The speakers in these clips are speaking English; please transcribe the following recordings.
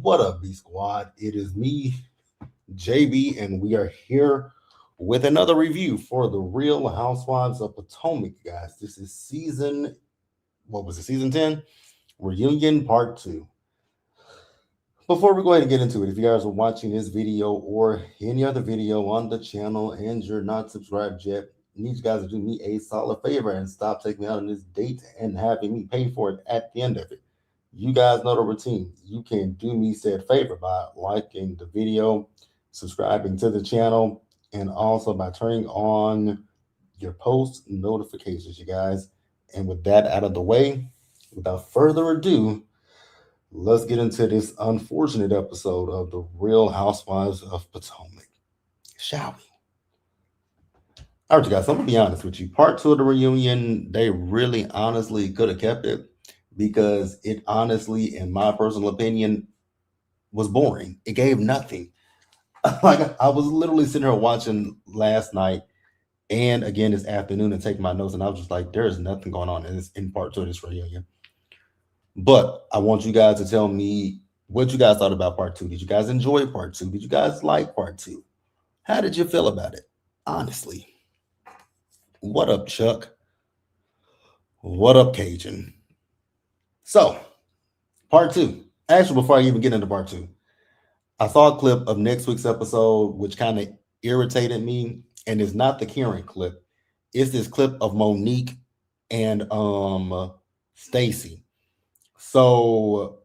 What up, B Squad? It is me, JB, and we are here with another review for the Real Housewives of Potomac, guys. This is what was it, season 10? Reunion Part 2. Before we go ahead and get into it, if you guys are watching this video or any other video on the channel and you're not subscribed yet, I need you guys to do me a solid favor and stop taking me out on this date and having me pay for it at the end of it. You guys know the routine. You can do me said favor by liking the video, subscribing to the channel, and also by turning on your post notifications, you guys. And with that out of the way, without further ado, let's get into this unfortunate episode of The Real Housewives of Potomac. Shall we? All right, you guys, I'm going to be honest with you. Part 2 of the reunion, they really honestly could have kept it because it honestly, in my personal opinion, was boring. It gave nothing. Like, I was literally sitting here watching last night and again this afternoon and taking my notes, and I was just like, there is nothing going on in part 2 of this reunion. But I want you guys to tell me what you guys thought about part 2. Did you guys enjoy part 2? Did you guys like part 2? How did you feel about it? Honestly. What up, Chuck? What up, Cajun? So, part 2. Actually, before I even get into part 2, I saw a clip of next week's episode, which kind of irritated me. And it's not the Karen clip. It's this clip of Monique and Stacy. So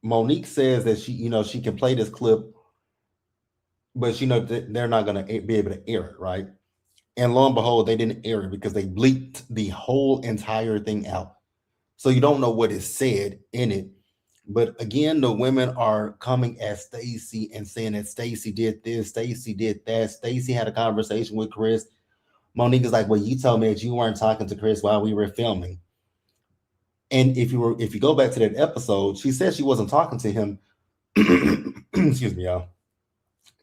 Monique says that she can play this clip, but they're not going to be able to air it, right? And lo and behold, they didn't air it because they bleeped the whole entire thing out. So you don't know what is said in it. But again, the women are coming at Stacy and saying that Stacy did this, Stacy did that. Stacy had a conversation with Chris. Monique is like, well, you told me that you weren't talking to Chris while we were filming. And if you go back to that episode, she said she wasn't talking to him. Excuse me, y'all.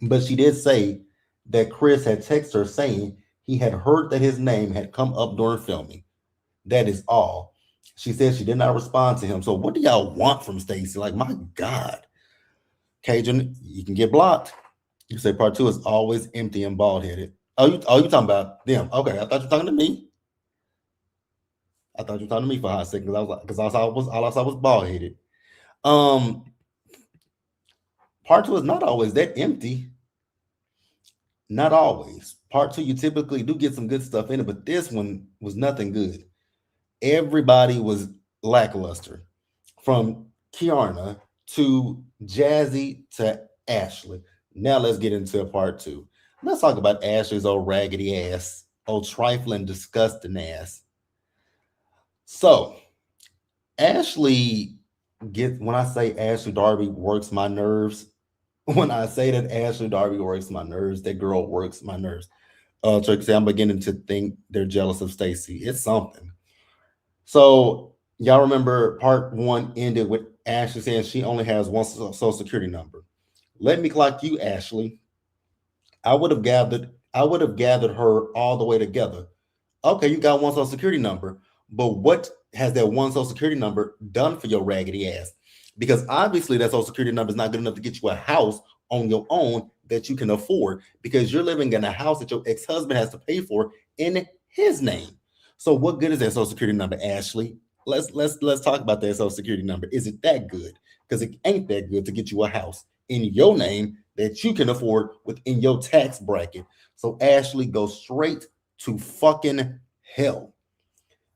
But she did say that Chris had texted her saying he had heard that his name had come up during filming. That is all. She said she did not respond to him. So what do y'all want from Stacey? Like, my God. Cajun, you can get blocked. You say part 2 is always empty and bald-headed. Oh, you talking about them. Okay, I thought you were talking to me. I thought you were talking to me for a hot second because all I saw was bald-headed. Part 2 is not always that empty. Not always. Part 2, you typically do get some good stuff in it, but this one was nothing good. Everybody was lackluster, from Kiana to Jazzy to Ashley. Now let's get into part 2. Let's talk about Ashley's old raggedy ass, old trifling, disgusting ass. So, when I say Ashley Darby works my nerves, when I say that Ashley Darby works my nerves, that girl works my nerves. Trixie, I'm beginning to think they're jealous of Stacy. It's something. So y'all remember part 1 ended with Ashley saying she only has one social security number. Let me clock you, Ashley. I would have gathered her all the way together. Okay, you got one social security number, but what has that one social security number done for your raggedy ass? Because obviously that social security number is not good enough to get you a house on your own that you can afford, because you're living in a house that your ex-husband has to pay for in his name. So what good is that social security number, Ashley? Let's talk about that social security number. Is it that good? Because it ain't that good to get you a house in your name that you can afford within your tax bracket. So Ashley, go straight to fucking hell.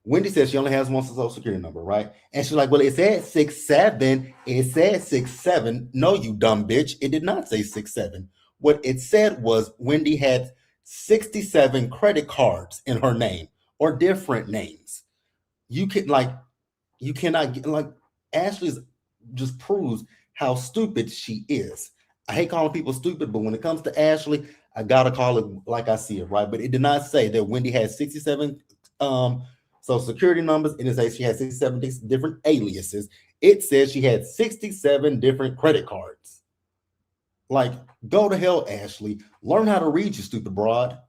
Wendy says she only has one social security number, right? And she's like, well, it said 67. It said 67. No, you dumb bitch. It did not say 67. What it said was Wendy had 67 credit cards in her name, or different names. You cannot get, like, Ashley's just proves how stupid she is. I hate calling people stupid, but when it comes to Ashley, I gotta call it like I see it, right? But it did not say that Wendy had 67 social security numbers, and it says she had 67 different aliases. It says she had 67 different credit cards. Like, go to hell, Ashley. Learn how to read, you stupid broad.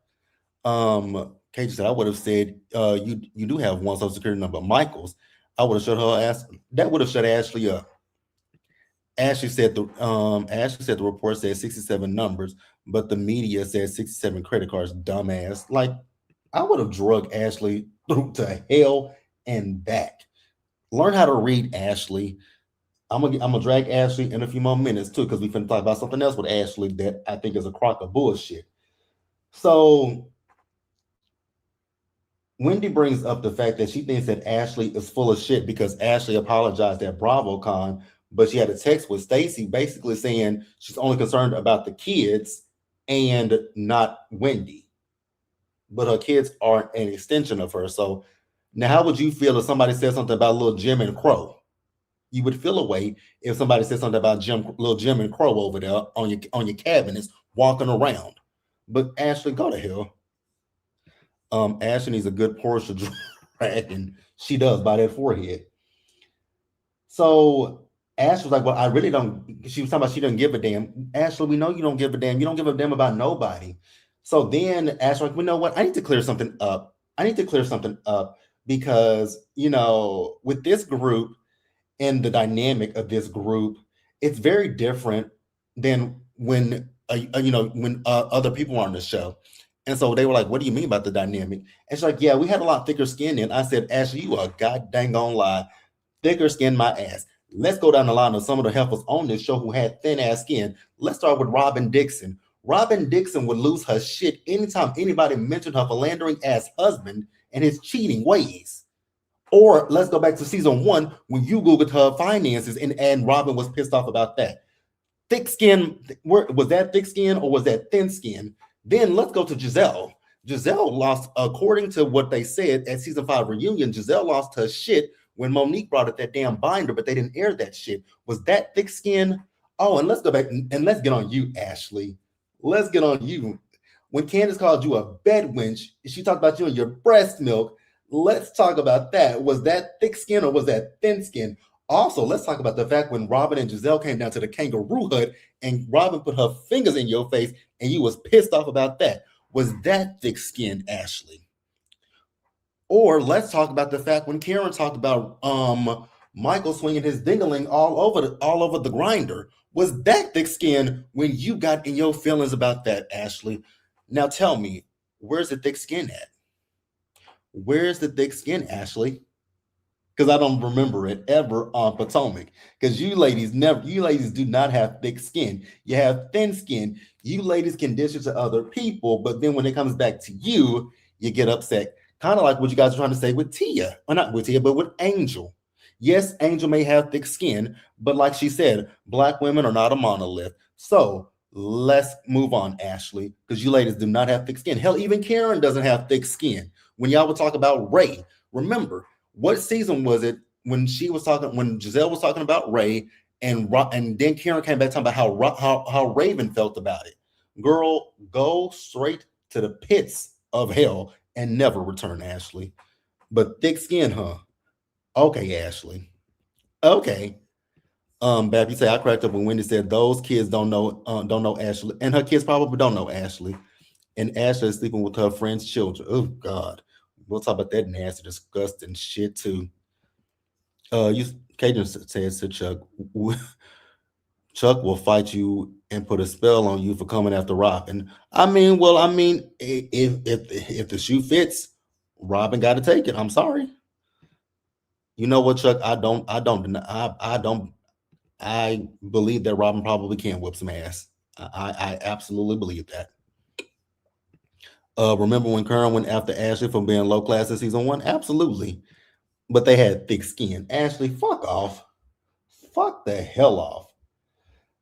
Kate said, I would have said, you do have one social security number, Michael's. I would have shut her ass. That would have shut Ashley up. Ashley said the report said 67 numbers, but the media said 67 credit cards. Dumbass. Like I would have drug Ashley through to hell and back. Learn how to read, Ashley. I'm gonna drag Ashley in a few more minutes too, because we finna talk about something else with Ashley that I think is a crock of bullshit. So Wendy brings up the fact that she thinks that Ashley is full of shit because Ashley apologized at BravoCon, but she had a text with Stacy basically saying she's only concerned about the kids and not Wendy. But her kids are an extension of her. So now, how would you feel if somebody said something about little Jim and Crow? You would feel a way if somebody said something about little Jim and Crow over there on your cabinets walking around. But Ashley, go to hell. Ashley needs a good Porsche drag, and she does by that forehead. So Ashley was like, "Well, I really don't." She was talking about she doesn't give a damn. Ashley, we know you don't give a damn. You don't give a damn about nobody. So then Ashley, like, "You know what? I need to clear something up. I need to clear something up because with this group and the dynamic of this group, it's very different than when other people are on the show." And so they were like, "What do you mean about the dynamic?" And she's like, "Yeah, we had a lot thicker skin." And I said, "Ashley, you are god dang on lie. Thicker skin, my ass." Let's go down the line of some of the heifers on this show who had thin ass skin. Let's start with Robin Dixon. Robin Dixon would lose her shit anytime anybody mentioned her philandering ass husband and his cheating ways. Or let's go back to season 1 when you Googled her finances and Robin was pissed off about that. Thick skin, was that thick skin or was that thin skin? Then let's go to Giselle. Giselle lost, according to what they said at season 5 reunion, Giselle lost her shit when Monique brought up that damn binder, but they didn't air that shit. Was that thick skin? Oh, and let's go back and let's get on you, Ashley. Let's get on you. When Candace called you a bed wench, she talked about you and your breast milk. Let's talk about that. Was that thick skin or was that thin skin? Also, let's talk about the fact when Robin and Giselle came down to the kangaroo hut and Robin put her fingers in your face and you was pissed off about that. Was that thick-skinned, Ashley? Or let's talk about the fact when Karen talked about Michael swinging his dingaling all over the grinder. Was that thick-skinned when you got in your feelings about that, Ashley? Now tell me, where's the thick skin at? Where's the thick skin, Ashley? Because I don't remember it ever on Potomac. Because you ladies do not have thick skin. You have thin skin. You ladies can dish it to other people, but then when it comes back to you, you get upset. Kind of like what you guys are trying to say with Tia. Or not with Tia, but with Angel. Yes, Angel may have thick skin, but like she said, Black women are not a monolith. So let's move on, Ashley, because you ladies do not have thick skin. Hell, even Karen doesn't have thick skin. When y'all would talk about Ray, remember, what season was it when Giselle was talking about Ray and then Karen came back talking about how Raven felt about it? Girl, go straight to the pits of hell and never return, Ashley. But thick skin, huh? Okay, Ashley. Okay. Bappy say I cracked up when Wendy said those kids don't know Ashley, and her kids probably don't know Ashley. And Ashley is sleeping with her friend's children. Oh God. We'll talk about that nasty, disgusting shit too. You Cajun says to Chuck, Chuck will fight you and put a spell on you for coming after Robin. If the shoe fits, Robin got to take it. I'm sorry. You know what, Chuck? I believe that Robin probably can whip some ass. I absolutely believe that. Remember when Karen went after Ashley for being low class in season 1? Absolutely. But they had thick skin. Ashley, fuck off. Fuck the hell off.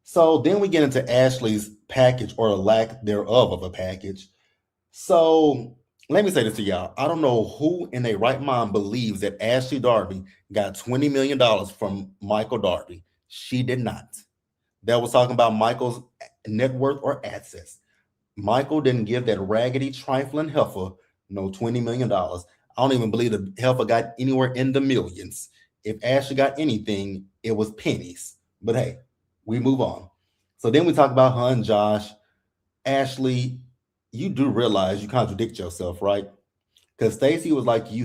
So then we get into Ashley's package or the lack thereof of a package. So let me say this to y'all. I don't know who in their right mind believes that Ashley Darby got $20 million from Michael Darby. She did not. That was talking about Michael's net worth or assets. Michael didn't give that raggedy, trifling heifer no $20 million. I don't even believe the heifer got anywhere in the millions. If Ashley got anything, it was pennies. But hey, we move on. So then we talk about her and Josh. Ashley, you do realize you contradict yourself, right? Because Stacey was like, you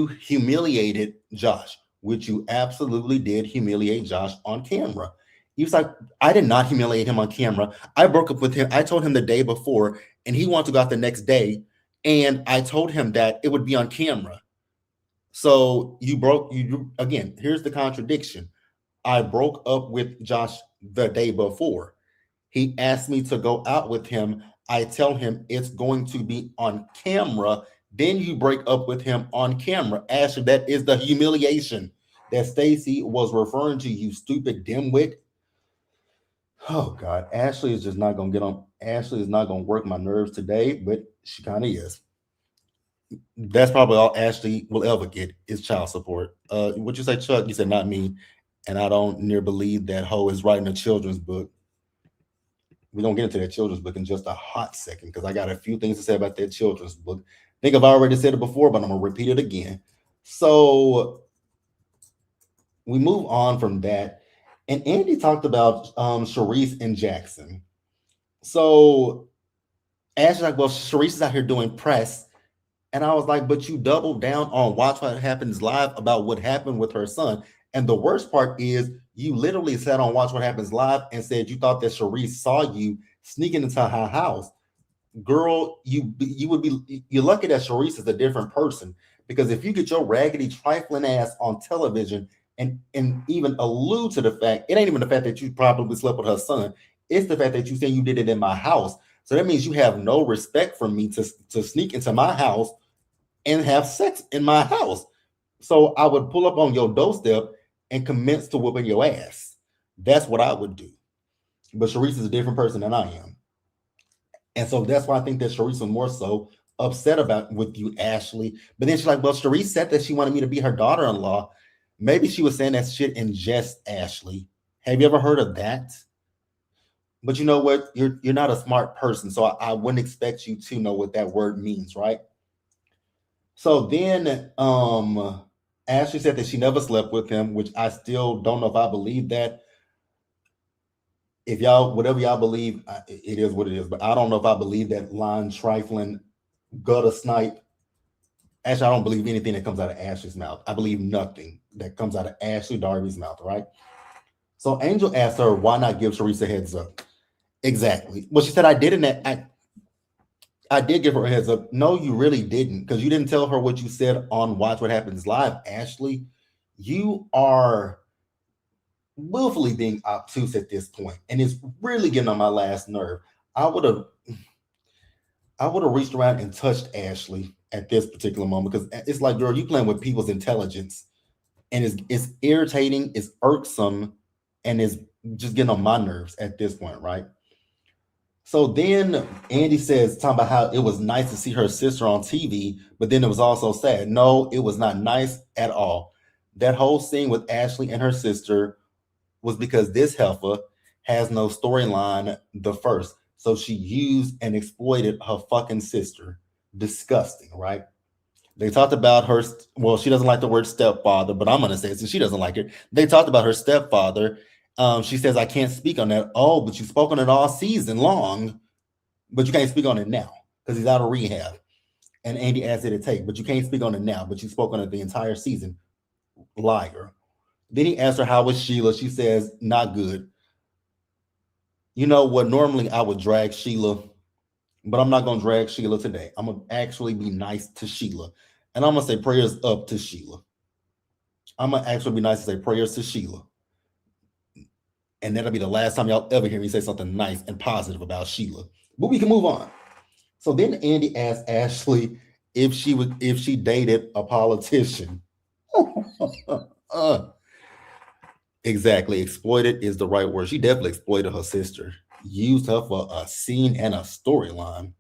humiliated Josh. which you absolutely did humiliate Josh on camera. He was like, I did not humiliate him on camera. I broke up with him. I told him the day before, and he wanted to go out the next day. And I told him that it would be on camera. So you again, here's the contradiction. I broke up with Josh the day before. He asked me to go out with him. I tell him it's going to be on camera. Then you break up with him on camera. Ashley, that is the humiliation that Stacy was referring to, you stupid dimwit. Oh God, Ashley is just not gonna get on. Ashley is not gonna work my nerves today, but she kind of is. That's probably all Ashley will ever get is child support. What you say, Chuck? You said not me, and I don't near believe that Ho is writing a children's book. We're gonna get into that children's book in just a hot second because I got a few things to say about that children's book. I think I've already said it before, but I'm gonna repeat it again. So we move on from that, and Andy talked about Sharice and Jackson. So Ashley's like, well, Sharice is out here doing press. And I was like, but you doubled down on Watch What Happens Live about what happened with her son. And the worst part is you literally sat on Watch What Happens Live and said you thought that Sharice saw you sneaking into her house. Girl, you would be you're lucky that Sharice is a different person. Because if you get your raggedy trifling ass on television and even allude to the fact, it ain't even the fact that you probably slept with her son, it's the fact that you say you did it in my house. So that means you have no respect for me to sneak into my house and have sex in my house. So I would pull up on your doorstep and commence to whooping your ass. That's what I would do. But Sharice is a different person than I am. And so that's why I think that Sharice was more so upset about with you, Ashley. But then she's like, well, Sharice said that she wanted me to be her daughter-in-law. Maybe she was saying that shit in jest, Ashley. Have you ever heard of that? But you know what? You're not a smart person, so I wouldn't expect you to know what that word means, right? So then Ashley said that she never slept with him, which I still don't know if I believe that. If y'all, whatever y'all believe, it is what it is. But I don't know if I believe that line trifling, gutter snipe. Actually, I don't believe anything that comes out of Ashley's mouth. I believe nothing that comes out of Ashley Darby's mouth, right? So Angel asked her, why not give Sharice a heads up? Exactly. Well, she said, I didn't. I did give her a heads up. No, you really didn't, because you didn't tell her what you said on Watch What Happens Live, Ashley. You are willfully being obtuse at this point, and it's really getting on my last nerve. I would have reached around and touched Ashley at this particular moment because it's like, girl, you playing with people's intelligence, and it's irritating, it's irksome, and it's just getting on my nerves at this point, right? So then Andy says, talking about how it was nice to see her sister on TV, but then it was also sad. No, it was not nice at all. That whole scene with Ashley and her sister was because this heifer has no storyline the first. So she used and exploited her fucking sister. Disgusting, right? They talked about her, well, she doesn't like the word stepfather, but I'm going to say it since she doesn't like it. They talked about her stepfather. She says, I can't speak on that. Oh, but you spoke on it all season long, but you can't speak on it now because he's out of rehab. And Andy asked it to take, but you can't speak on it now, but you spoke on it the entire season. Liar. Then he asked her, how was Sheila? She says, not good. You know what? Normally I would drag Sheila, but I'm not going to drag Sheila today. I'm going to actually be nice to Sheila. And I'm going to say prayers up to Sheila. I'm going to actually be nice and say prayers to Sheila. And that'll be the last time y'all ever hear me say something nice and positive about Sheila. But we can move on. So then Andy asked Ashley if she dated a politician. Exactly. Exploited is the right word. She definitely exploited her sister. Used her for a scene and a storyline.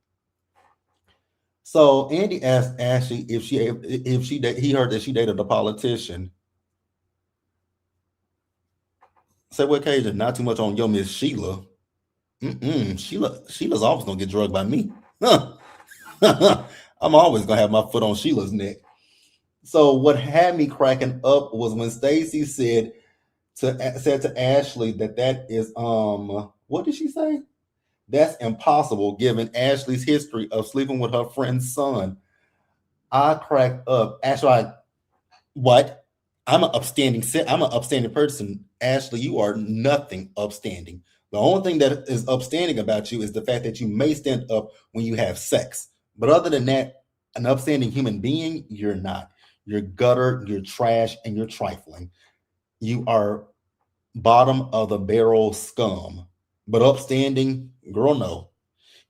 So Andy asked Ashley if he heard that she dated a politician. Say what, Cajun? Not too much on your Miss Sheila. Sheila's always gonna get drugged by me. I'm always gonna have my foot on Sheila's neck. So what had me cracking up was when Stacy said to Ashley that is what did she say? That's impossible given Ashley's history of sleeping with her friend's son. I cracked up. Ashley, what? I'm an upstanding person. Ashley, you are nothing upstanding. The only thing that is upstanding about you is the fact that you may stand up when you have sex. But other than that, an upstanding human being, you're not. You're gutter, you're trash, and you're trifling. You are bottom of the barrel scum. But upstanding, girl, no.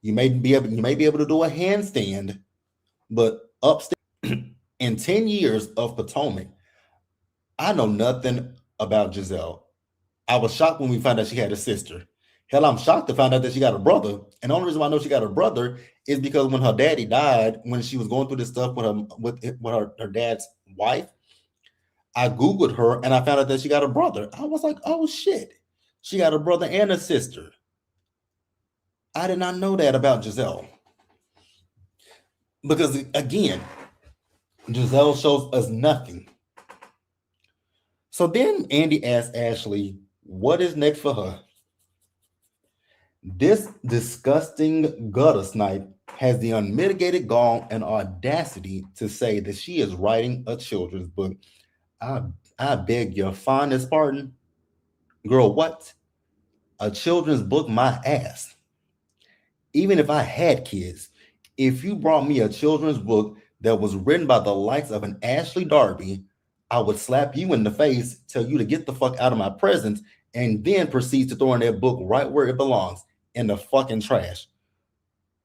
You may be able to do a handstand, but upstanding in 10 years of Potomac, I know nothing about Giselle. I was shocked when we found out she had a sister. Hell, I'm shocked to find out that she got a brother. And the only reason why I know she got a brother is because when her daddy died, when she was going through this stuff with her dad's wife, I Googled her and I found out that she got a brother. I was like, oh shit. She got a brother and a sister. I did not know that about Giselle. Because again, Giselle shows us nothing. So then Andy asked Ashley, what is next for her? This disgusting gutter snipe has the unmitigated gall and audacity to say that she is writing a children's book. I, I beg your fondest pardon. Girl, what? A children's book, my ass. Even if I had kids, if you brought me a children's book that was written by the likes of an Ashley Darby, I would slap you in the face, tell you to get the fuck out of my presence, and then proceed to throw in that book right where it belongs, in the fucking trash.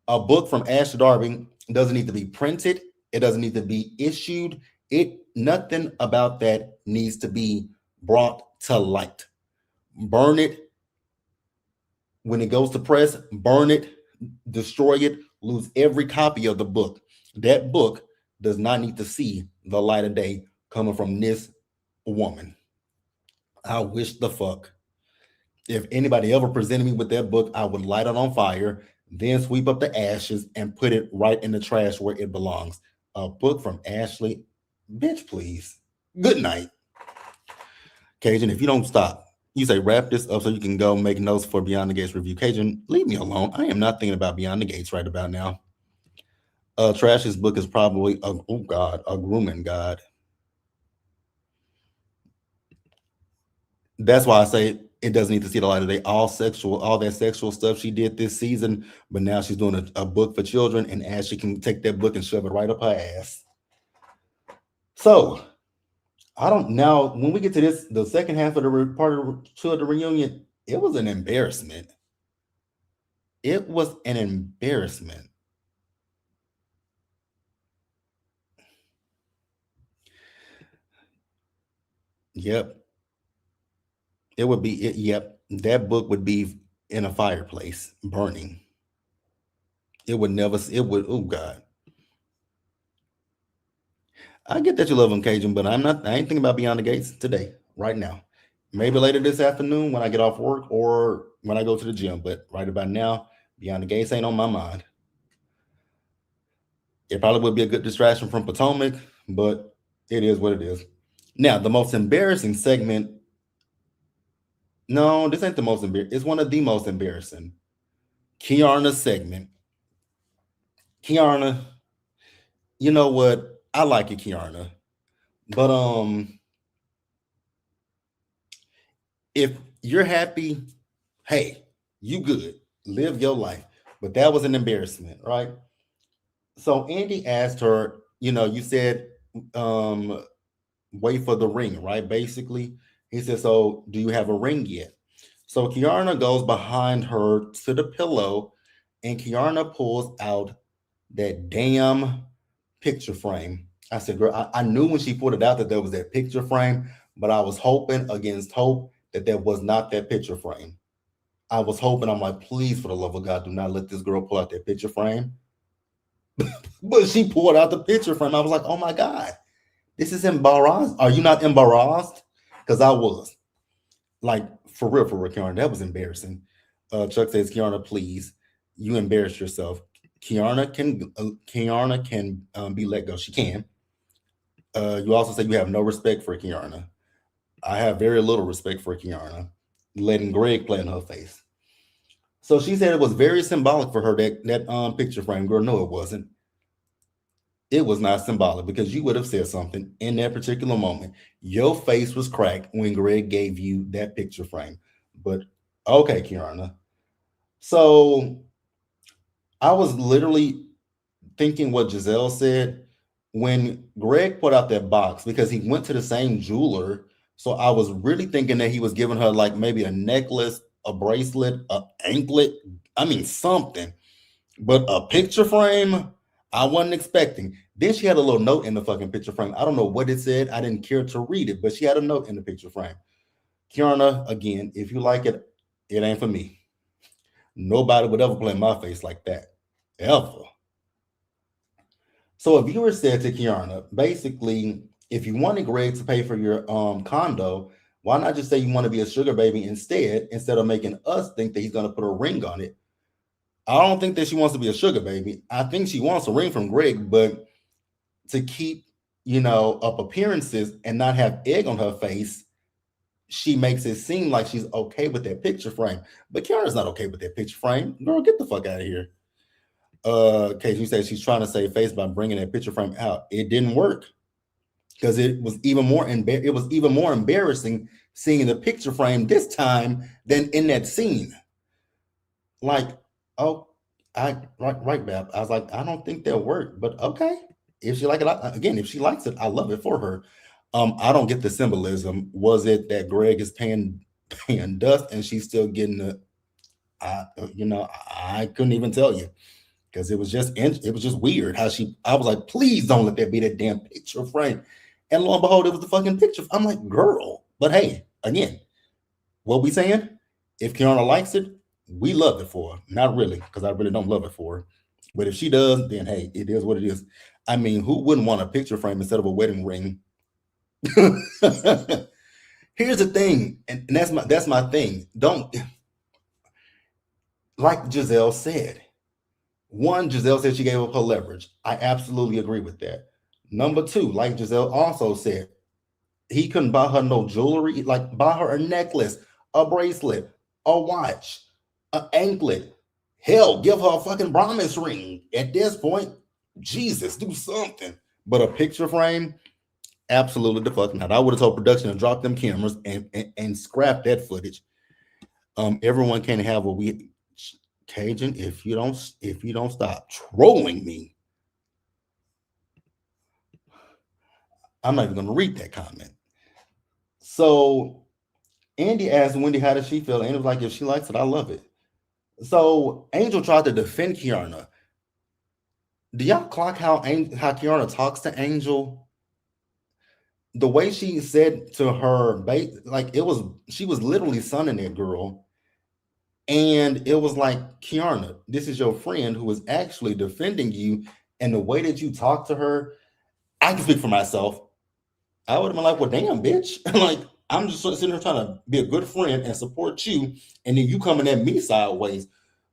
A book from Ashley Darby doesn't need to be printed. It doesn't need to be issued. It nothing about that needs to be brought to light. Burn it when it goes to press. Burn it, destroy it, lose every copy of the book. That book does not need to see the light of day coming from this woman. I wish the fuck. If anybody ever presented me with that book, I would light it on fire, then sweep up the ashes and put it right in the trash where it belongs. A book from Ashley. Bitch, please. Good night. Cajun, if you don't stop, you say wrap this up so you can go make notes for Beyond the Gates review. Cajun, leave me alone. I am not thinking about Beyond the Gates right about now. Trash's book is probably a grooming god. That's why I say it doesn't need to see the light of day. All that sexual stuff she did this season, but now she's doing a book for children, and Ashley can take that book and shove it right up her ass. So I don't now when we get to this, the second half of the part of the reunion, it was an embarrassment. It was an embarrassment. Yep. It would be yep. That book would be in a fireplace burning. It would never it would oh God. I get that you love him, Cajun, but I ain't thinking about Beyond the Gates today, right now. Maybe later this afternoon when I get off work or when I go to the gym, but right about now, Beyond the Gates ain't on my mind. It probably would be a good distraction from Potomac, but it is what it is. Now, the most embarrassing segment. No, this ain't the most embarrassing. It's one of the most embarrassing. Kiarna's segment. Kiarna, you know what? I like it, Kiarna. But if you're happy, hey, you good. Live your life. But that was an embarrassment, right? So Andy asked her, you said um wait for the ring, right? Basically, he said, so do you have a ring yet? So Kiarna goes behind her to the pillow and Kiarna pulls out that damn picture frame. I said, girl, I knew when she pulled it out that there was that picture frame, but I was hoping against hope that there was not that picture frame. I was hoping, I'm like, please, for the love of God, do not let this girl pull out that picture frame. But she pulled out the picture frame. I was like, oh my God, this is embarrassed. Are you not embarrassed? Because I was. Like, for real, Kiarna, that was embarrassing. Chuck says, Kiarna, please, you embarrassed yourself. Kiarna can be let go. She can. You also say you have no respect for Kiarna. I have very little respect for Kiarna. Letting Greg play in her face. So she said it was very symbolic for her that picture frame. Girl, no, it wasn't. It was not symbolic because you would have said something in that particular moment. Your face was cracked when Greg gave you that picture frame. But okay, Kiana. So I was literally thinking what Giselle said when Greg put out that box because he went to the same jeweler. So I was really thinking that he was giving her like maybe a necklace, a bracelet, a anklet. I mean, something. But a picture frame, I wasn't expecting. Then she had a little note in the fucking picture frame. I don't know what it said. I didn't care to read it, but she had a note in the picture frame. Kiana, again, if you like it, it ain't for me. Nobody would ever play in my face like that. Ever. So a viewer said to Kiana, basically, if you wanted Greg to pay for your condo, why not just say you want to be a sugar baby instead of making us think that he's gonna put a ring on it? I don't think that she wants to be a sugar baby. I think she wants a ring from Greg, but to keep, up appearances and not have egg on her face, she makes it seem like she's okay with that picture frame. But Kiara's not okay with that picture frame. Girl, get the fuck out of here. Casey says she's trying to save face by bringing that picture frame out. It didn't work because it was even more embarrassing seeing the picture frame this time than in that scene. Like, oh, right, Bab. I was like, I don't think they'll work, but okay. If she like it, again, if she likes it, I love it for her. I don't get the symbolism. Was it that Greg is paying dust and she's still getting the? I couldn't even tell you because it was just weird how she. I was like, please don't let that be that damn picture frame. And lo and behold, it was the fucking picture. I'm like, girl. But hey, again, what we saying? If Kiana likes it, we love it for her. Not really, because I really don't love it for her. But if she does, then hey, it is what it is. I mean, who wouldn't want a picture frame instead of a wedding ring? Here's the thing, and that's my thing. Don't like Giselle said. One, Giselle said she gave up her leverage. I absolutely agree with that. Number two, like Giselle also said, he couldn't buy her no jewelry, like buy her a necklace, a bracelet, a watch, an anklet. Hell, give her a fucking promise ring. At this point, Jesus, do something. But a picture frame, absolutely the fuck not. I would have told production to drop them cameras and scrap that footage. Everyone can have what we Cajun. If you don't stop trolling me, I'm not even gonna read that comment. So Andy asked Wendy how does she feel, and it was like if she likes it, I love it. So Angel tried to defend Kiana. Do y'all clock how Kiana talks to Angel? The way she said to her, like she was literally sunning that girl, and it was like, Kiana, this is your friend who is actually defending you, and the way that you talk to her, I can speak for myself. I would have been like, well, damn, bitch. Like, I'm just sitting here trying to be a good friend and support you, and then you coming at me sideways.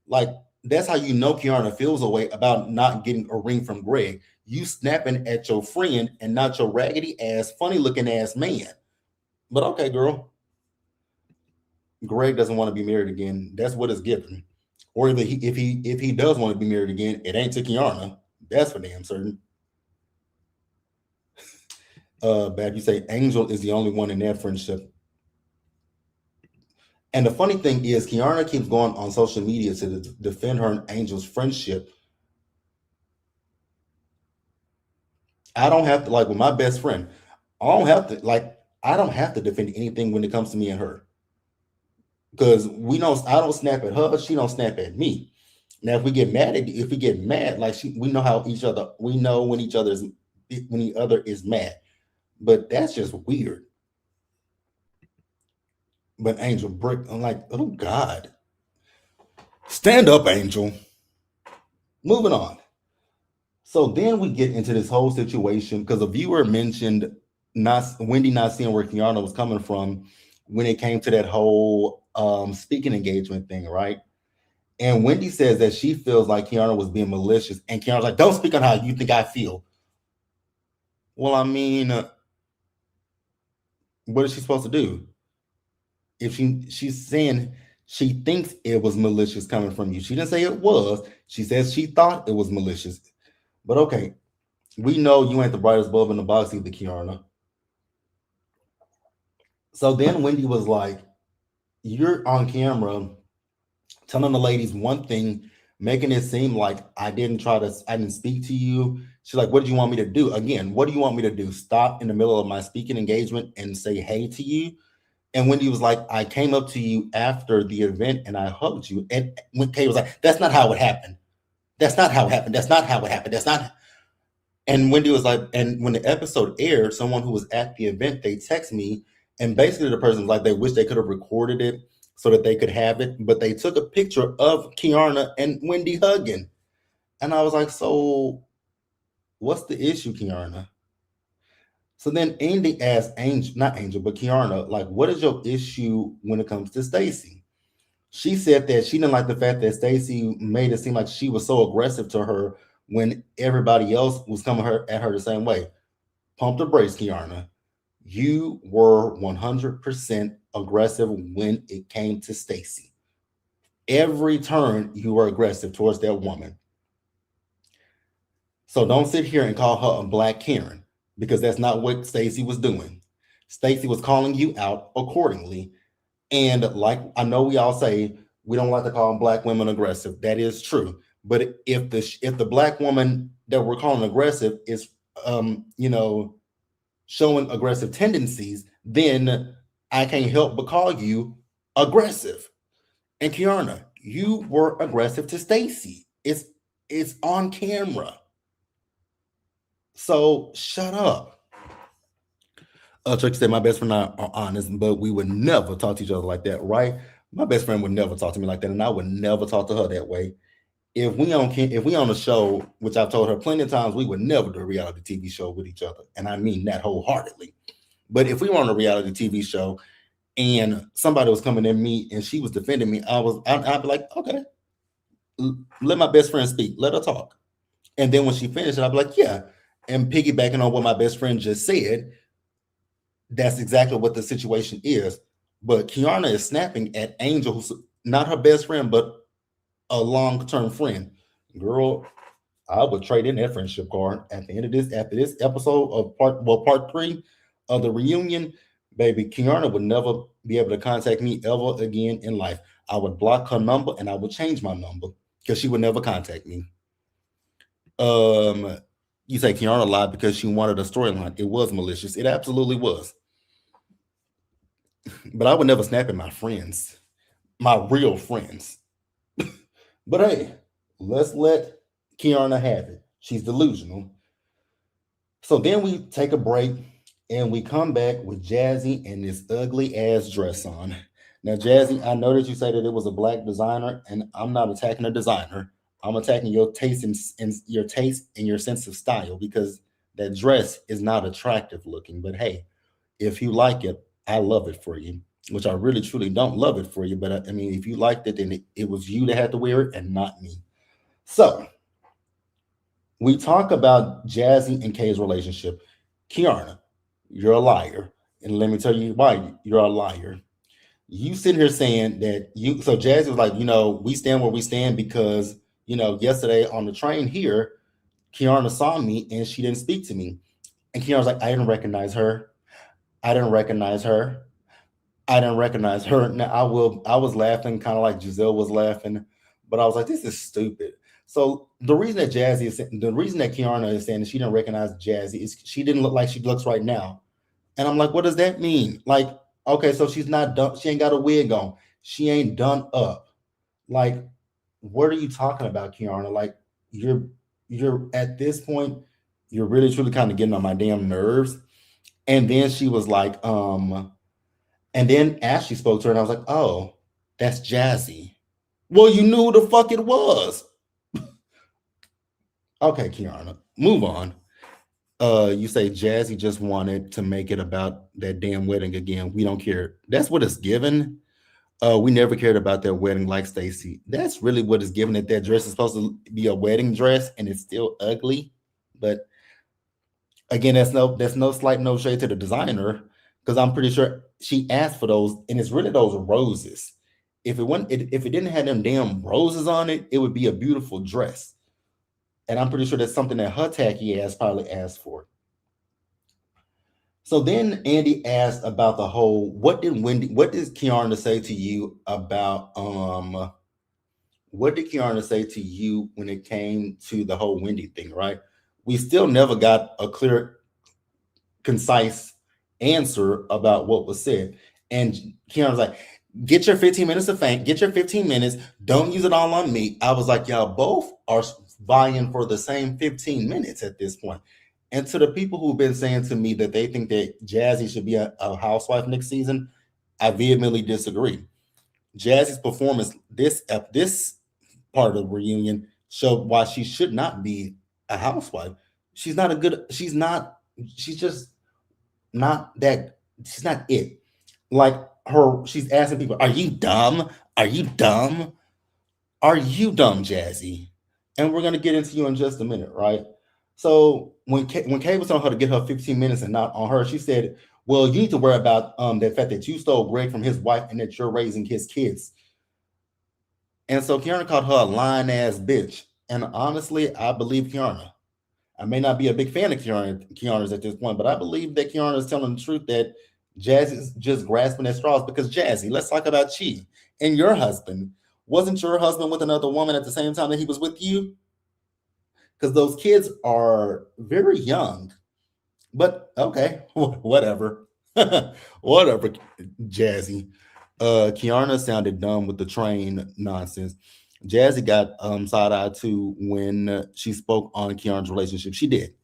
Like, that's how you know Kiana feels a way about not getting a ring from Greg. You snapping at your friend and not your raggedy ass, funny looking ass man. But okay, girl. Greg doesn't want to be married again. That's what it's given. Or if he does want to be married again, it ain't to Kiana. That's for damn certain. Bab, you say Angel is the only one in that friendship. And the funny thing is, Kiana keeps going on social media to defend her and Angel's friendship. I don't have to, like, with my best friend, I don't have to defend anything when it comes to me and her. Because I don't snap at her, she don't snap at me. Now, if we get mad, like we know we know when the other is mad. But that's just weird. But Angel Brick, I'm like, oh God. Stand up, Angel. Moving on. So then we get into this whole situation because a viewer mentioned Wendy not seeing where Kiana was coming from when it came to that whole speaking engagement thing, right? And Wendy says that she feels like Kiana was being malicious, and Kiana's like, "Don't speak on how you think I feel." Well, I mean, what is she supposed to do? If she's saying she thinks it was malicious coming from you, she didn't say it was. She says she thought it was malicious. But okay, We know you ain't the brightest bulb in the box either, Kiana. So then Wendy was like, you're on camera telling the ladies one thing, making it seem like I didn't speak to you. She's like, what do you want me to do? Again, what do you want me to do? Stop in the middle of my speaking engagement and say hey to you? And Wendy was like, I came up to you after the event and I hugged you. And when Kay was like, that's not how it happened. That's not how it happened. That's not how it happened. That's not. And Wendy was like, and when the episode aired, someone who was at the event, they text me, and basically the person was like, they wish they could have recorded it so that they could have it, but they took a picture of Kiana and Wendy hugging. And I was like, so what's the issue, Kiana? So then Andy asked Angel, not Angel, but Kiana, like, what is your issue when it comes to Stacy? She said that she didn't like the fact that Stacy made it seem like she was so aggressive to her when everybody else was coming at her the same way. Pump the brakes, Kiana. You were 100% aggressive when it came to Stacy. Every turn you were aggressive towards that woman. So don't sit here and call her a black Karen because that's not what Stacy was doing. Stacy was calling you out accordingly. And like I know we all say we don't like to call black women aggressive. That is true. But if the black woman that we're calling aggressive is you know showing aggressive tendencies, then I can't help but call you aggressive. And Kiana, you were aggressive to Stacy. It's on camera. So shut up. Chuck said my best friend and I are honest, but we would never talk to each other like that, right? My best friend would never talk to me like that, and I would never talk to her that way. If we on a show, which I've told her plenty of times, we would never do a reality TV show with each other, and I mean that wholeheartedly. But if we were on a reality TV show and somebody was coming at me and she was defending me, I'd be like, okay, let my best friend speak, let her talk, and then when she finished, I'd be like, yeah, and piggybacking on what my best friend just said, that's exactly what the situation is. But Kiana is snapping at Angel, who's not her best friend, but a long-term friend. Girl, I would trade in that friendship card at the end of this, after this episode of part three of the reunion, baby, Kiana would never be able to contact me ever again in life. I would block her number and I would change my number because she would never contact me. Um, you say Kiana lied because she wanted a storyline. It was malicious. It absolutely was. But I would never snap at my friends, my real friends. But hey, let's let Kiana have it. She's delusional. So then we take a break and we come back with Jazzy and this ugly ass dress on. Now, Jazzy, I know that you say that it was a black designer, and I'm not attacking a designer. I'm attacking your taste and your taste and your sense of style because that dress is not attractive looking. But hey, if you like it, I love it for you. Which I really truly don't love it for you, but I mean, if you liked it, then it was you that had to wear it and not me. So we talk about Jazzy and Kay's relationship. Kiana, you're a liar. And let me tell you why you're a liar. You sitting here saying that so Jazzy was like, we stand where we stand because, yesterday on the train here, Kiana saw me and she didn't speak to me. And Kiana was like, I didn't recognize her. I didn't recognize her. I didn't recognize her. Now I was laughing, kind of like Giselle was laughing, but I was like, this is stupid. So the reason that Kiana is saying that she didn't recognize Jazzy is she didn't look like she looks right now. And I'm like, what does that mean? Like, okay, so she's not done, she ain't got a wig on. She ain't done up. Like, what are you talking about, Kiana? Like, you're at this point, you're really truly kind of getting on my damn nerves. And then she was like, and then Ashley spoke to her, and I was like, oh, that's Jazzy. Well, you knew who the fuck it was. Okay, Kiana, move on. You say Jazzy just wanted to make it about that damn wedding again. We don't care. That's what it's given. We never cared about that wedding like Stacy. That's really what it's given, that dress is supposed to be a wedding dress and it's still ugly. But again, that's no slight, no shade to the designer, because I'm pretty sure she asked for those, and it's really those roses. If it didn't have them damn roses on it, it would be a beautiful dress. And I'm pretty sure that's something that her tacky ass probably asked for. So then Andy asked about the whole what did Kiana say to you about what did Kiana say to you when it came to the whole Wendy thing, right? We still never got a clear, concise answer about what was said. And Kiana's like, get your 15 minutes of fame, get your 15 minutes, don't use it all on me. I was like, y'all both are vying for the same 15 minutes at this point. And to the people who've been saying to me that they think that Jazzy should be a housewife next season, I vehemently disagree. Jazzy's performance this part of the reunion showed why she should not be a housewife. She's not a good. She's not. She's just not that. She's not it. Like her, she's asking people, "Are you dumb? Are you dumb? Are you dumb, Jazzy?" And we're gonna get into you in just a minute, right? So when Kay was on her to get her 15 minutes and not on her, she said, "Well, you need to worry about the fact that you stole Greg from his wife and that you're raising his kids." And so Kiana called her a lying ass bitch. And honestly, I believe Kiana. I may not be a big fan of Kiana's at this point, but I believe that Kiana is telling the truth that Jazzy is just grasping at straws because Jazzy, let's talk about you and your husband. Wasn't your husband with another woman at the same time that he was with you? Because those kids are very young. But okay, whatever. Whatever, Jazzy. Kiana sounded dumb with the train nonsense. Jazzy got side eye too when she spoke on Kiana's relationship. She did.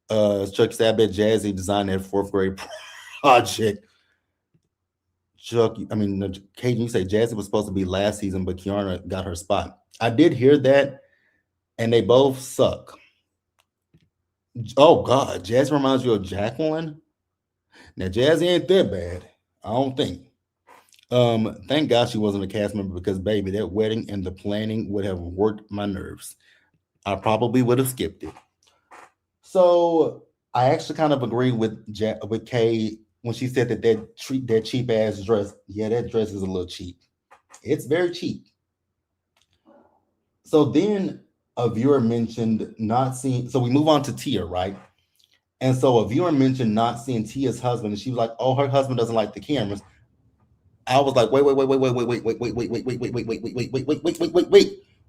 Chuck said, I bet Jazzy designed that fourth grade project. Chuck, I mean, Kate, you say Jazzy was supposed to be last season, but Kiana got her spot. I did hear that, and they both suck. Oh God, Jazzy reminds you of Jacqueline. Now Jazzy ain't that bad. I don't think. Thank God she wasn't a cast member because baby, that wedding and the planning would have worked my nerves. I probably would have skipped it. So I actually kind of agree with with Kay when she said that that cheap ass dress. Yeah, that dress is a little cheap. It's very cheap. So then a viewer mentioned not seeing. So we move on to Tia, right? And so a viewer mentioned not seeing Tia's husband, and she was like, "Oh, her husband doesn't like the cameras." I was like, wait,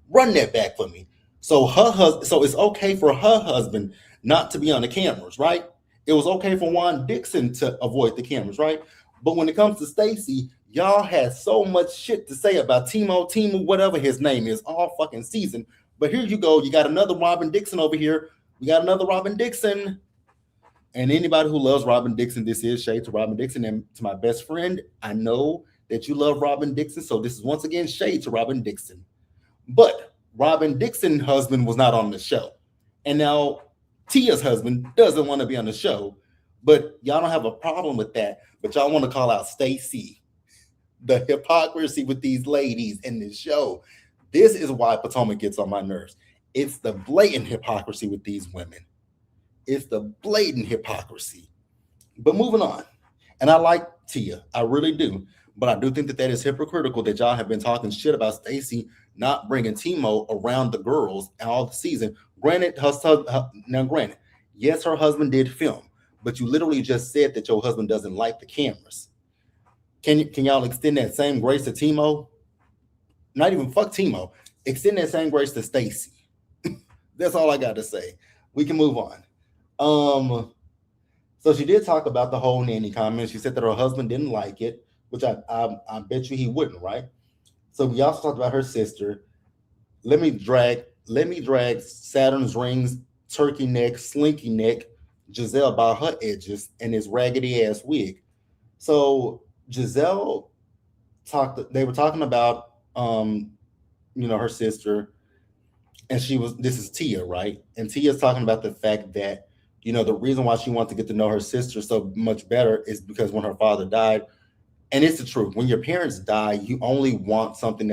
run that back for me. So her husband, so it's okay for her husband not to be on the cameras, right? It was okay for Juan Dixon to avoid the cameras, right? But when it comes to Stacy, y'all had so much shit to say about Timu, whatever his name is, all fucking season. But here you go, you got another Robin Dixon over here. We got another Robin Dixon. And anybody who loves Robin Dixon, this is shade to Robin Dixon. And to my best friend, I know that you love Robin Dixon. So this is once again shade to Robin Dixon. But Robin Dixon's husband was not on the show. And now Tia's husband doesn't want to be on the show. But y'all don't have a problem with that. But y'all want to call out Stacy. The hypocrisy with these ladies in this show. This is why Potomac gets on my nerves. It's the blatant hypocrisy with these women. It's the blatant hypocrisy. But moving on, and I like Tia, I really do. But I do think that that is hypocritical that y'all have been talking shit about Stacy not bringing Timo around the girls all the season. Granted, granted, yes, her husband did film, but you literally just said that your husband doesn't like the cameras. Can y'all extend that same grace to Timo? Not even fuck Timo. Extend that same grace to Stacy. That's all I got to say. We can move on. So she did talk about the whole nanny comment. She said that her husband didn't like it, which I bet you he wouldn't, right? So we also talked about her sister. Let me drag Saturn's rings, turkey neck, slinky neck, Giselle by her edges and his raggedy ass wig. So Giselle talked. They were talking about her sister, and this is Tia, right? And Tia's talking about the fact that the reason why she wants to get to know her sister so much better is because when her father died, and it's the truth. When your parents die, you only want something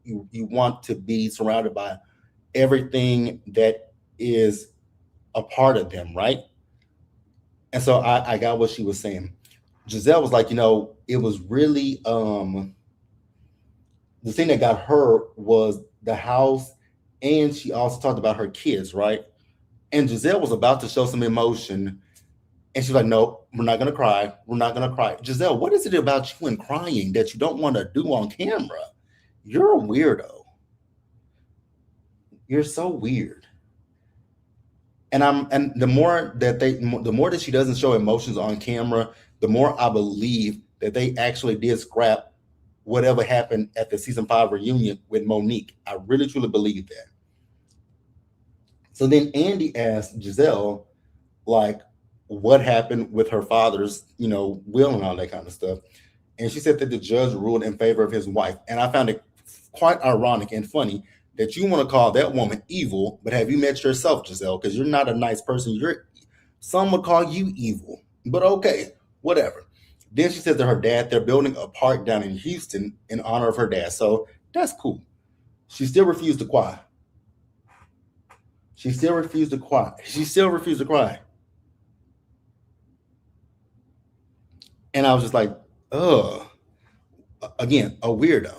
you want to be surrounded by everything that is a part of them, right? And so I got what she was saying. Giselle was like, it was really the thing that got her was the house And she also talked about her kids, right? And Giselle was about to show some emotion, and she's like, "Nope, we're not gonna cry. We're not gonna cry." Giselle, what is it about you and crying that you don't want to do on camera? You're a weirdo. You're so weird. And the more that she doesn't show emotions on camera, the more I believe that they actually did scrap whatever happened at the season 5 reunion with Monique. I really truly believe that. So then Andy asked Giselle, like, what happened with her father's, will and all that kind of stuff. And she said that the judge ruled in favor of his wife. And I found it quite ironic and funny that you want to call that woman evil, but have you met yourself, Giselle? Because you're not a nice person. Some would call you evil, but okay, whatever. Then she said to her dad, they're building a park down in Houston in honor of her dad. So that's cool. She still refused to cry. She still refused to cry. She still refused to cry. And I was just like, ugh, again, a weirdo.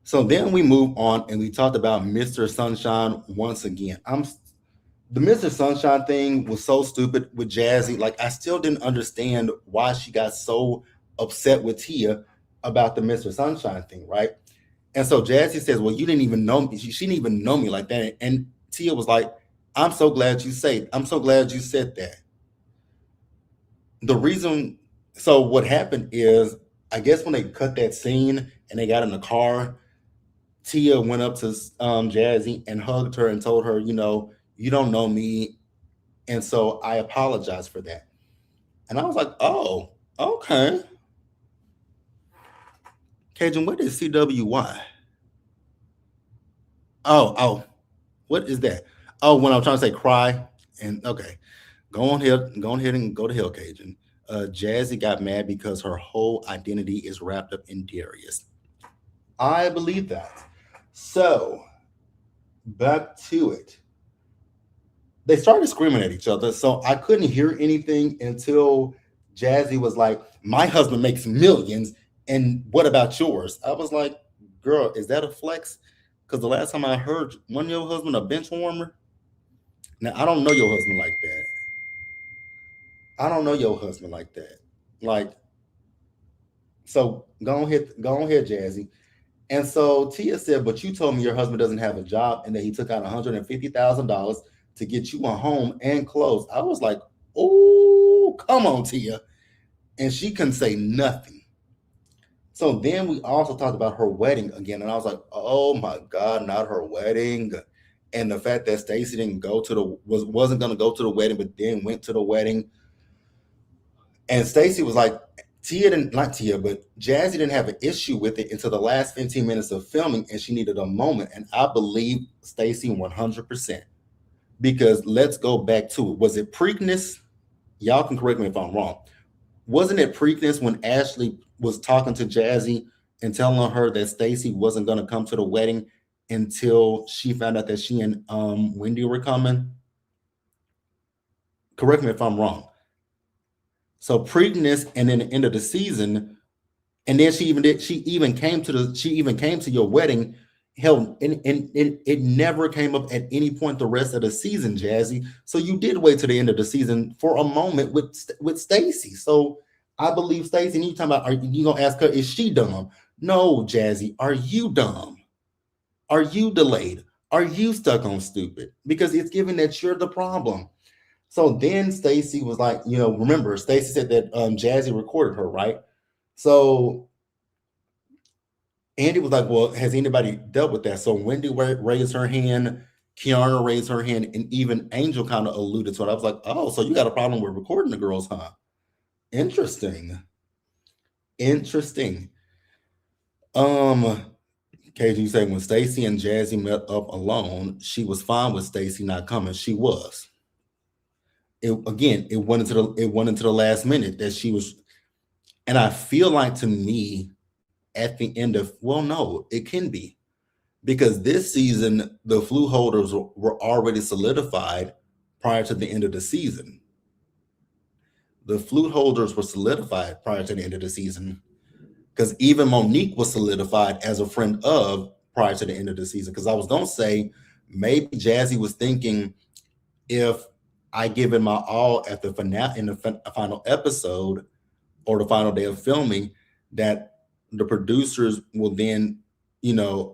So then we move on and we talked about Mr. Sunshine once again. The Mr. Sunshine thing was so stupid with Jazzy. Like, I still didn't understand why she got so upset with Tia about the Mr. Sunshine thing, right? And so Jazzy says, well, you didn't even know me. She didn't even know me like that. And Tia was like, I'm so glad you said that. The reason, so what happened is, I guess when they cut that scene and they got in the car, Tia went up to Jazzy and hugged her and told her, you don't know me. And so I apologize for that. And I was like, oh, okay. Cajun, what is CWY? Oh, what is that? Oh, when I'm trying to say cry. And okay, go on ahead and go to hell, Cajun. Jazzy got mad because her whole identity is wrapped up in Darius. I believe that. So back to it. They started screaming at each other, so I couldn't hear anything until Jazzy was like, "My husband makes millions, and what about yours?" I was like, "Girl, is that a flex?" Because the last time I heard one of your husband a bench warmer. Now I don't know your husband like that. I don't know your husband like that. Like, so go ahead, Jazzy. And so Tia said, "But you told me your husband doesn't have a job and that he took out $150,000 to get you a home and clothes." I was like, "Oh, come on, Tia." And she couldn't say nothing. So then we also talked about her wedding again. And I was like, "Oh my God, not her wedding." And the fact that Stacey didn't go to wasn't gonna go to the wedding, but then went to the wedding. And Stacey was like, Tia didn't, not Tia, but Jazzy didn't have an issue with it until the last 15 minutes of filming, and she needed a moment. And I believe Stacey 100%. Because let's go back to it. Was it Preakness? Y'all can correct me if I'm wrong. Wasn't it Preakness when Ashley was talking to Jazzy and telling her that Stacey wasn't going to come to the wedding until she found out that she and Wendy were coming? Correct me if I'm wrong. So Preakness, and then the end of the season, and then she even came to your wedding. Hell, and it never came up at any point the rest of the season, Jazzy. So you did wait to the end of the season for a moment with Stacey. So I believe Stacey. And you talking about, are you gonna ask her, is she dumb? No, Jazzy, are you dumb? Are you delayed? Are you stuck on stupid? Because it's given that you're the problem. So then Stacey was like, remember, Stacey said that Jazzy recorded her, right? So Andy was like, well, has anybody dealt with that? So Wendy raised her hand, Kiana raised her hand, and even Angel kind of alluded to it. I was like, oh, so you got a problem with recording the girls, huh? Interesting. Interesting. KG, you say when Stacey and Jazzy met up alone, she was fine with Stacey not coming. She was. It went into the last minute that she was, and I feel like, to me, at the end of, well, no, it can be, because this season the flu holders were already solidified prior to the end of the season. The flute holders were solidified prior to the end of the season, because even Monique was solidified as a friend of prior to the end of the season. Because I was gonna say maybe Jazzy was thinking if I give it my all at the finale in the final episode or the final day of filming, that the producers will then,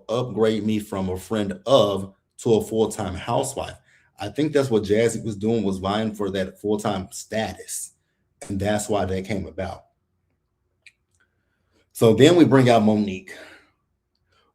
upgrade me from a friend of to a full-time housewife. I think that's what Jazzy was doing, was vying for that full-time status. And that's why that came about. So then we bring out Monique.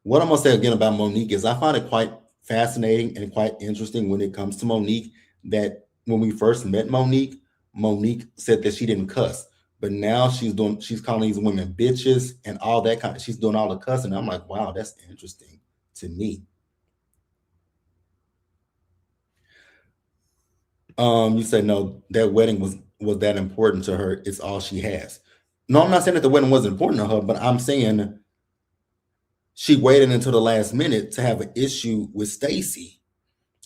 What I'm gonna say again about Monique is I find it quite fascinating and quite interesting when it comes to Monique that when we first met Monique, Monique said that she didn't cuss, but now she's calling these women bitches and all that kind of, she's doing all the cussing. I'm like, wow, that's interesting to me. You said no, that wedding was that important to her. It's all she has. No, I'm not saying that the wedding wasn't important to her, but I'm saying she waited until the last minute to have an issue with Stacy.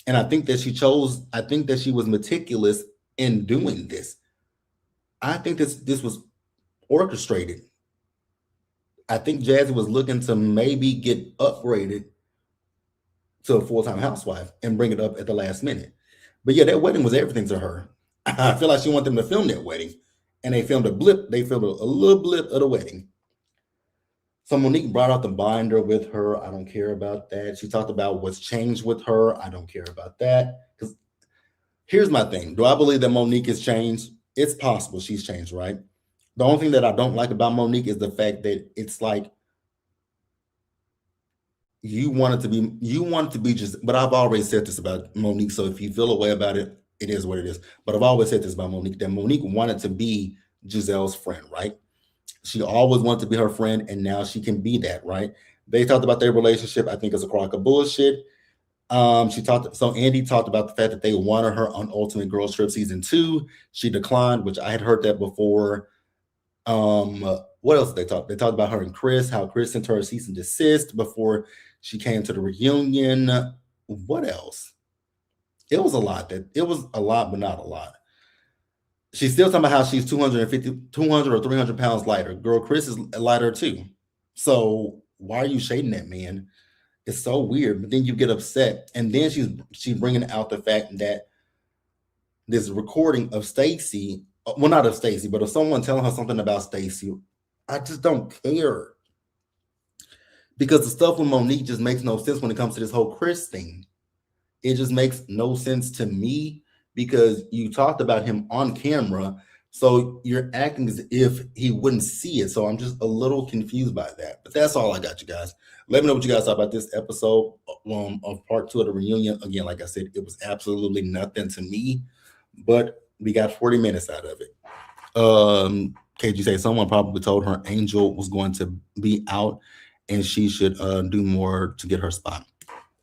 And I think that she was meticulous in doing this. I think this was orchestrated. I think Jazzy was looking to maybe get upgraded to a full-time housewife and bring it up at the last minute. But yeah, that wedding was everything to her. I feel like she wanted them to film that wedding. And they filmed a blip. They filmed a little blip of the wedding. So Monique brought out the binder with her. I don't care about that. She talked about what's changed with her. I don't care about that. Because here's my thing. Do I believe that Monique has changed? It's possible she's changed, right? The only thing that I don't like about Monique is the fact that it's like you want it to be just, but I've always said this about Monique. So if you feel a way about it, it is what it is. But I've always said this about Monique, that Monique wanted to be Giselle's friend, right? She always wanted to be her friend, and now she can be that, right? They talked about their relationship. I think it's a crock of bullshit. So Andy talked about the fact that they wanted her on Ultimate Girls Trip season 2. She declined, which I had heard that before. What else did they talk? They talked about her and Chris, how Chris sent her a cease and desist before she came to the reunion. What else? It was a lot, but not a lot. She's still talking about how she's 200 or 300 pounds lighter. Girl, Chris is lighter too. So why are you shading that man? It's so weird. But then you get upset, and then she's bringing out the fact that this recording of Stacy, well, not of Stacy, but of someone telling her something about Stacy. I just don't care, because the stuff with Monique just makes no sense when it comes to this whole Chris thing. It just makes no sense to me, because you talked about him on camera, so you're acting as if he wouldn't see it. So I'm just a little confused by that. But that's all I got, you guys. Let me know what you guys thought about this episode of part 2 of the reunion. Again, like I said, it was absolutely nothing to me, but we got 40 minutes out of it. KG say someone probably told her Angel was going to be out and she should do more to get her spot.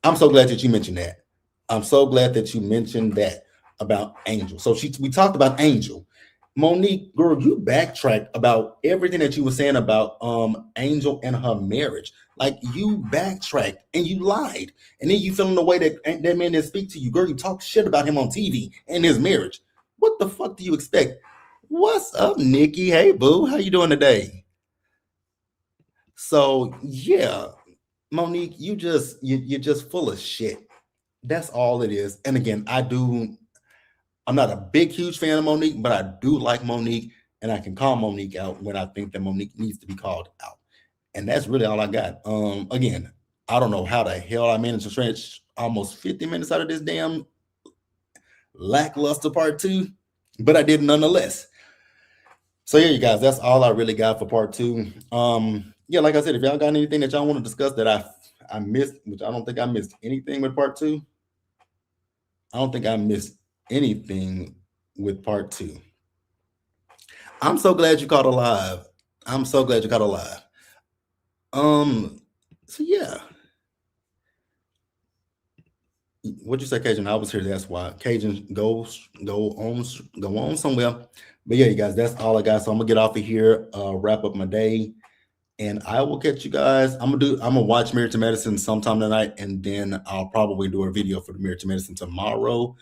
I'm so glad that you mentioned that. I'm so glad that you mentioned that about Angel. So we talked about Angel. Monique, girl, you backtracked about everything that you were saying about Angel and her marriage. Like, you backtracked and you lied. And then you feeling the way that that man didn't speak to you. Girl, you talk shit about him on TV and his marriage. What the fuck do you expect? What's up, Nikki? Hey, boo. How you doing today? So, yeah, Monique, you're just full of shit. That's all it is. And again, I'm not a big, huge fan of Monique, but I do like Monique, and I can call Monique out when I think that Monique needs to be called out. And that's really all I got. Again, I don't know how the hell I managed to stretch almost 50 minutes out of this damn lackluster part 2, but I did nonetheless. So yeah, you guys, that's all I really got for part 2. Yeah, like I said, if y'all got anything that y'all want to discuss that I missed, which I don't think I missed anything with part 2. I don't think I missed anything with part 2. I'm so glad you caught alive. I'm so glad you caught alive. So yeah. What'd you say, Cajun? I was here. That's why. Cajun, go on somewhere. But yeah, you guys, that's all I got. So I'm gonna get off of here, wrap up my day, and I will catch you guys. I'm gonna watch Married to Medicine sometime tonight, and then I'll probably do a video for the Married to Medicine tomorrow.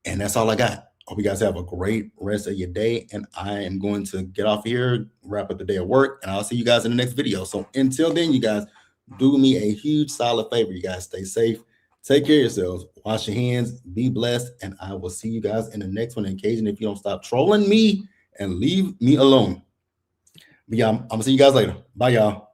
And that's all I got. Hope you guys have a great rest of your day. And I am going to get off here, wrap up the day of work, and I'll see you guys in the next video. So until then, you guys, Do me a huge solid favor, you guys. Stay safe. Take care of yourselves. Wash your hands. Be blessed. And I will see you guys in the next one. Occasion if you don't stop trolling me and leave me alone. But yeah, I'm gonna see you guys later. Bye, y'all.